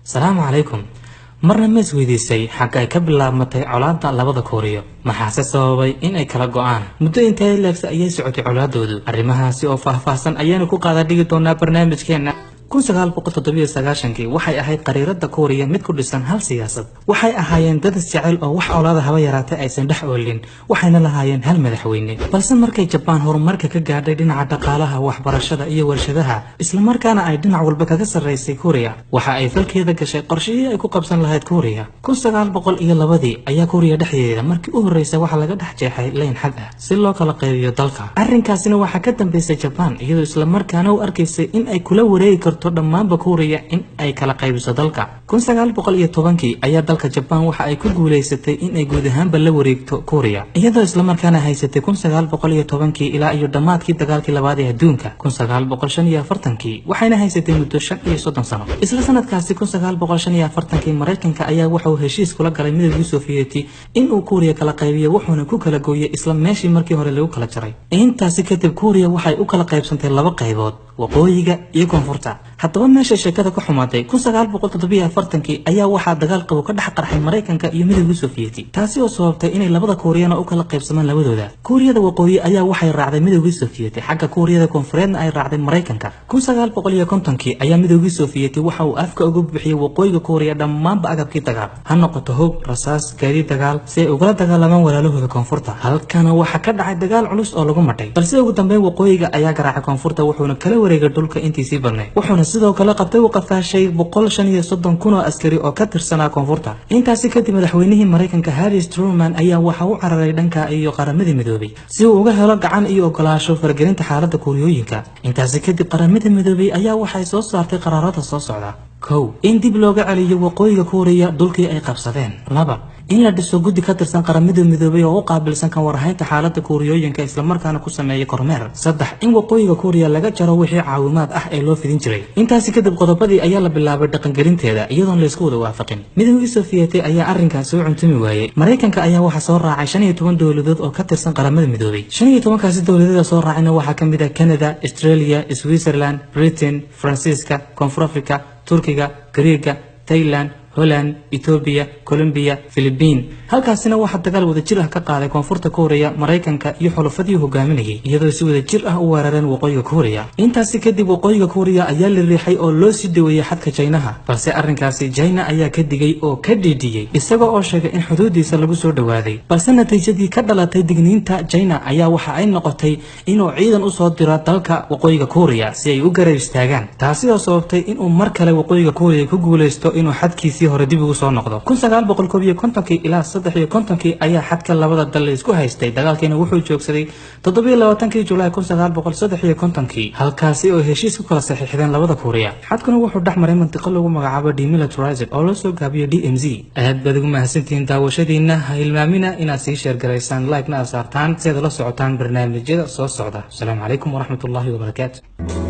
السلام عليكم. marna ma isweydiisay xagga ay ka bilaabmatay colaadda labada Kooriyo maxaa sababay in ay kala go'aan muddo intee leegsa ayay socotay colaadoodu arrimahaasi oo faahfaahsan ayaanu ku qaada dhigi doonaa barnaamijkeena 1997 waxay ahayd qariirada Kooriya mid ku dhisan hal siyaasad waxay ahaayeen dad jecel oo wax colaada haba yaraatay aysan dhex oolin waxayna lahaayeen hal madaxweyne balse markay Japan horumarka ka gaadhay dhinaca dhaqaalaha waxbarashada iyo warshadaha isla markaana ay dhinac walba kaga sareysay Kooriya waxa ay falkeeda gashay qorshihii ay ku qabsan lahayd Kooriya 1902 ayaa Kooriya dhexdeeda markii u horeysay waxa laga dhex jeexay leen xad ah si loo kala qaybiyo dalka arrinkaasina waxa ka dambeysay Japan iyadoo isla markaana u arkaysay in ay kula wareegi karto dhammaan Kooriya in ay kala qaybiso dalka 1910 ayaa dalka Japan waxa ay ku guuleysatay in ay guud ahaan la wareegto Kooriya iyadoo isla markaana haysatay 1910 ilaa iyo dhamaadkii dagaalkii labaad ee adduunka 1945 waxayna haysatay muddo 35 sano isla sanadkaasi 1945 Mareykanka ayaa waxa uu heshiis kula galay midowgii Soviyeeti in uu Kooriya kala qaybiyo wuxuuna ku kala gooyay isla meeshii markii hore lagu kala jaray intaasi kadib Kooriya waxay u kala qaybsantay laba qaybood waqooyiga iyo koonfurta haddaba meesha sheekada ku xumaatay 1947 ayaa waxaa dagaal qabo ka dhex qarxay Mareykanka iyo midowgii Soviyeeti taasi oo sababtay inay labada Kooriyana u kala qaybsamaan labadooda Kooriyada waqooyi ayaa waxay raacday midowgii Soviyeeti xagga Kooriyada koonfureedna ay raacday Mareykanka 1950 ayaa midowgii Soviyeeti waxa uu afka uga bixiyay waqooyiga Kooriya dhammaanba agabkii dagaal ha noqoto hub rasaas gaadiid dagaal si ay uga dagaalamaan walaalahooda koonfurta halkana waxa ka dhacay dagaal culus oo lagu matay balse ugu dambeyn waqooyiga ayaa garaacay koonfurta wuxuuna kala wareegay dhulka intiisii badnay wuxuuna sidoo kale qabtay waqafaashay 135 oo askari oo ka tirsanaa koonfurta intaasi kadib madaxweynihii Mareykanka Harry Truman ayaa waxa uu cararay dhanka iyo qaramada midoobay si uu uga helo gacan iyo ogolaansho fargelinta xaaladda Kooriyooyinka intaasi kadib qaramada midoobay ayaa waxay soo saartay qaraarada soo socda in dib looga celiyo waqooyiga Kooriya dhulkii ay qabsadeen 2 in la dhiso guddi ka tirsan qaramada midoobay oo u qaabilsan kan warhaynta xaaladda Kooriyooyinka isla markaana ku sameeyay kormeer 3 in waqooyiga Kooriya laga jaro wixii caawimaad ah ee loo fidin jiray intaasi kadib qodobadii ayaa la bilaabay dhaqangelinteeda iyadoon la isku wada waafaqin midowgii Soviyeeti ayaa arrinkaas u cuntumi waayay Mareykanka ayaa waxa soo raacay 15 dawladood oo ka tirsan qaramada midoobay 15 kaasi dawladood soo raacayna waxa kamid ah Canada, Australia, Switzerland, Britain, Faransiiska, Koonfur Afrika, Turkiga, Greega, Thailand, Holland, Ethiopia, Colombia, Philippines halkaasina waxa dagaal wada jir ah ka qaaday koonfurta Kooriya Mareykanka iyo xulafadii hogaaminayay iyadoo si wada jir ah u weerareen waqooyiga Kooriya intaasi kadib waqooyiga Kooriya ayaa la riixay oo loo sii dhaweeyay xadka China balse arrinkaasi China ayaa ka digay oo ka dhiidiyay isagoo oo sheegay in xuduudiisa lagu soo dhawaaday balse natiijadii ka dhalatay digniinta China ayaa waxa ay noqotay inuu ciidan u soo diro dalka waqooyiga Kooriya si ay u garab istaagaan taasi oo sababtay inuu mar kale waqooyiga Kooriya ku guuleysto inuu xadkiisa hore dib ugu soo noqdo 1950 ilaa 53 ayaa xadka labada dal isku haystay dagaalkeena wuxuu joogsaday 27 July 1953 halkaasi oo heshiis ku kala saxiixdeen labada Kooriya xadkuna wuxuu dhaxmaray mantiqo lagu magacaabo demilitarized oo loo soo gaabiyo DMZ aad baad ugu mahadsantihiin daawashadiina ha ilmaamina inaad sii share gareysaan like na saartaan si aad la socotaan barnaamijyada soo socda assalamu calaykum waraxmatullaahi wabarakaatuh